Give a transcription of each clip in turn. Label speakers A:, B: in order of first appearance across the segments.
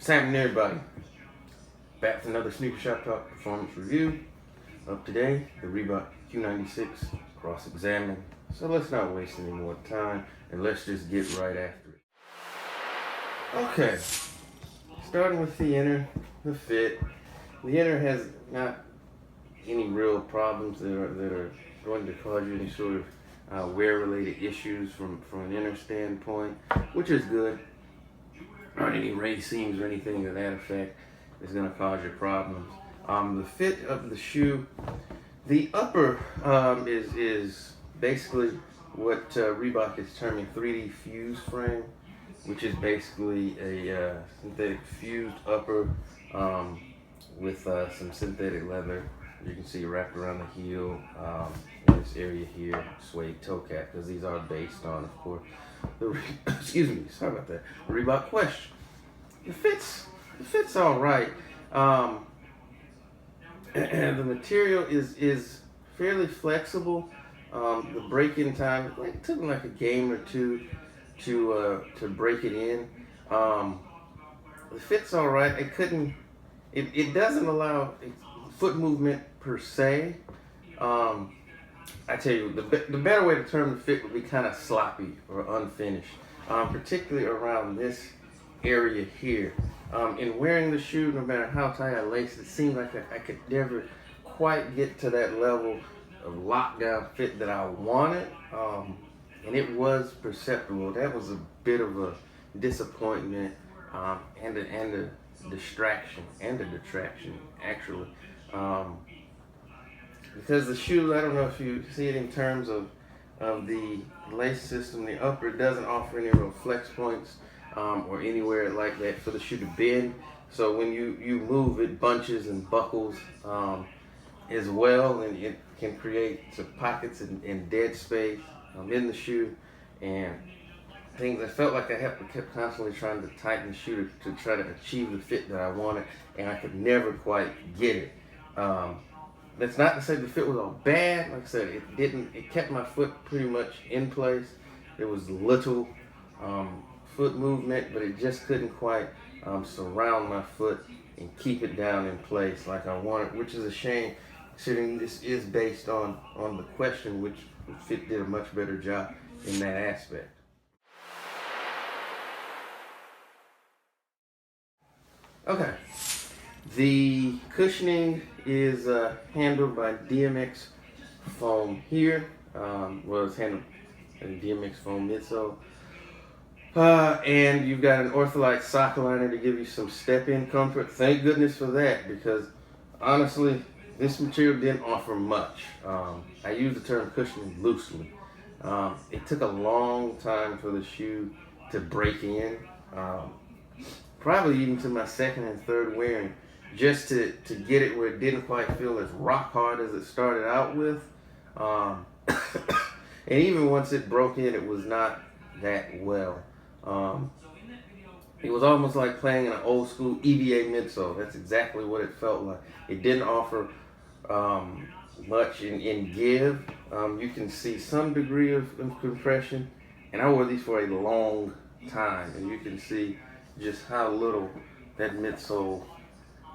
A: What's happening, everybody? Back with another Sneaker Shop Talk performance review of today, the Reebok Q96 Crossexamine. So let's not waste any more time and let's just get right after it. Okay, starting with the inner, the fit. The inner has not any real problems that are going to cause you any sort of wear-related issues from an inner standpoint, which is good. Or any race seams or anything to that effect is going to cause you problems. The fit of the shoe, the upper is basically what Reebok is terming 3D fused frame, which is basically a synthetic fused upper with some synthetic leather. You can see wrapped around the heel in this area here, suede toe cap, because these are based on, of course, the excuse me, sorry about that, Reebok Question. The fit's all right. And the material is fairly flexible. The break-in time, it took me like a game or two to break it in. The fit's all right. It doesn't allow foot movement per se. I tell you, the better way to term the fit would be kind of sloppy or unfinished, particularly around this area here. In wearing the shoe, no matter how tight I laced, it seemed like I could never quite get to that level of lockdown fit that I wanted, and it was perceptible. That was a bit of a disappointment and a distraction and a detraction, actually. Because the shoe, I don't know if you see it in terms of the lace system, the upper doesn't offer any real flex points or anywhere like that for the shoe to bend. So when you move, it bunches and buckles as well, and it can create some pockets and dead space in the shoe, and things. I felt like I kept constantly trying to tighten the shoe to try to achieve the fit that I wanted, and I could never quite get it. That's not to say the fit was all bad. Like I said, it kept my foot pretty much in place. There was little foot movement, but it just couldn't quite surround my foot and keep it down in place like I wanted, which is a shame, considering this is based on the Question, which fit did a much better job in that aspect. Okay. The cushioning is handled by DMX foam here. Well, it's handled by DMX foam midsole. And you've got an Ortholite sock liner to give you some step-in comfort. Thank goodness for that, because honestly, this material didn't offer much. I use the term cushioning loosely. It took a long time for the shoe to break in. Probably even to my second and third wearing, just to get it where it didn't quite feel as rock hard as it started out with. And even once it broke in, it was not that well. It was almost like playing in an old school EVA midsole. That's exactly what it felt like. It didn't offer much in give. You can see some degree of compression, and I wore these for a long time, and you can see just how little that midsole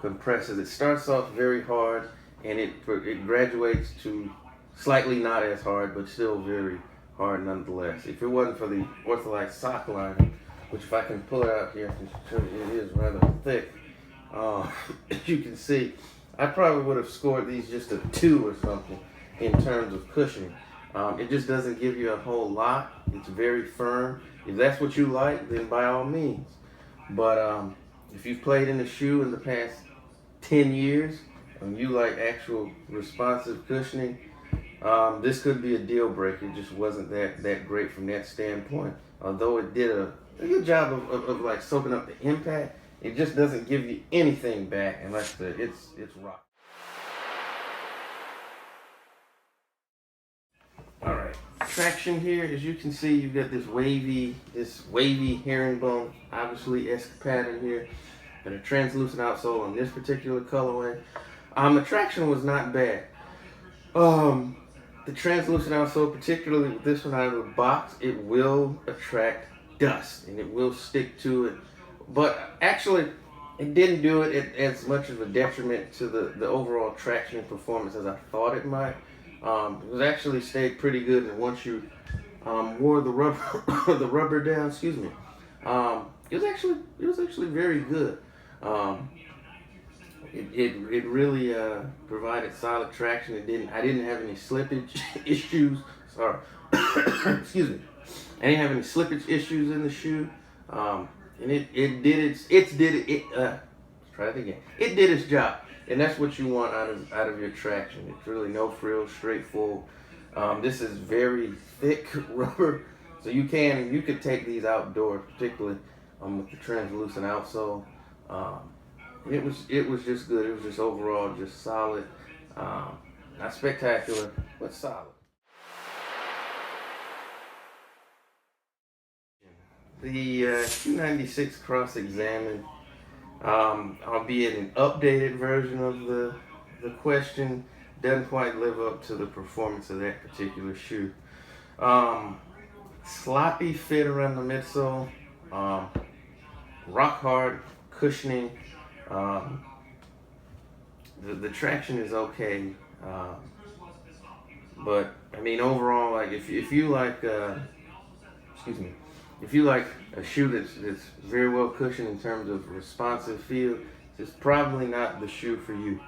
A: compresses. It starts off very hard, and it graduates to slightly not as hard, but still very hard nonetheless. If it wasn't for the Ortholite sock liner, which if I can pull it out here, I can show you it is rather thick. As you can see, I probably would have scored these just a 2 or something in terms of cushioning. It just doesn't give you a whole lot. It's very firm. If that's what you like, then by all means. But if you've played in the shoe in the past 10 years and you like actual responsive cushioning, this could be a deal breaker. It just wasn't that great from that standpoint. Although it did a good job of like soaking up the impact, it just doesn't give you anything back. And like I said, it's rock. All right, traction here, as you can see, you've got this wavy herringbone, obviously-esque pattern here, and a translucent outsole on this particular colorway. The traction was not bad. The translucent outsole, particularly with this one out of the box, it will attract dust and it will stick to it. But actually, it didn't do it as much of a detriment to the overall traction and performance as I thought it might. It was actually stayed pretty good, and once you wore the rubber the rubber down, excuse me, it was actually very good. Um, it really provided solid traction. I didn't have any slippage issues. Sorry, excuse me. I didn't have any slippage issues in the shoe. And it did try it again. It did its job, and that's what you want out of your traction. It's really no frills, straightforward. This is very thick rubber, so you could take these outdoors, particularly with the translucent outsole. It was just good. It was just overall just solid, not spectacular, but solid. The Q96 Crossexamine, albeit an updated version of the question, doesn't quite live up to the performance of that particular shoe. Sloppy fit around the midsole, rock hard cushioning. The traction is okay, but I mean overall, like if you like, excuse me, if you like a shoe that's very well cushioned in terms of responsive feel, it's probably not the shoe for you.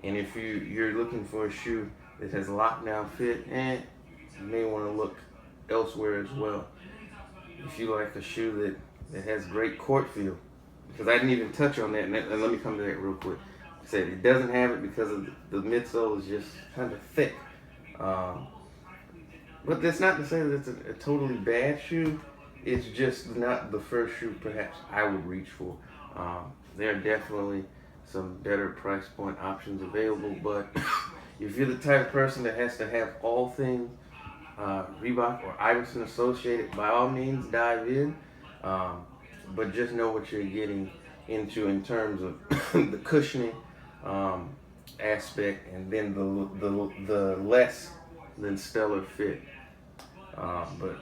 A: And if you're looking for a shoe that has lockdown fit, you may want to look elsewhere as well. If you like a shoe that has great court feel, because I didn't even touch on that, and let me come to that real quick. I said it doesn't have it because of the midsole is just kind of thick. But that's not to say that it's a totally bad shoe. It's just not the first shoe perhaps I would reach for. There are definitely some better price point options available, but if you're the type of person that has to have all things Reebok or Iverson associated, by all means dive in. But just know what you're getting into in terms of the cushioning aspect, and then the less than stellar fit. But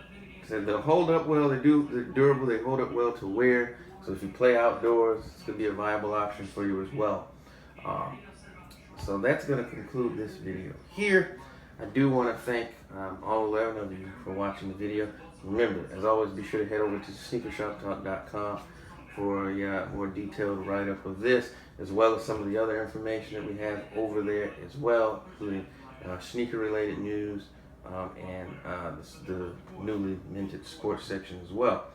A: so they'll hold up well. They're durable. They hold up well to wear. So if you play outdoors, it's gonna be a viable option for you as well. So that's gonna conclude this video here. I do want to thank all 11 of you for watching the video. Remember, as always, be sure to head over to sneakershoptalk.com for a more detailed write-up of this, as well as some of the other information that we have over there as well, including sneaker-related news and the newly minted sports section as well.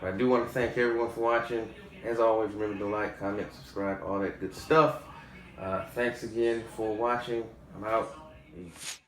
A: But I do want to thank everyone for watching. As always, remember to like, comment, subscribe, all that good stuff. Thanks again for watching. I'm out. Peace.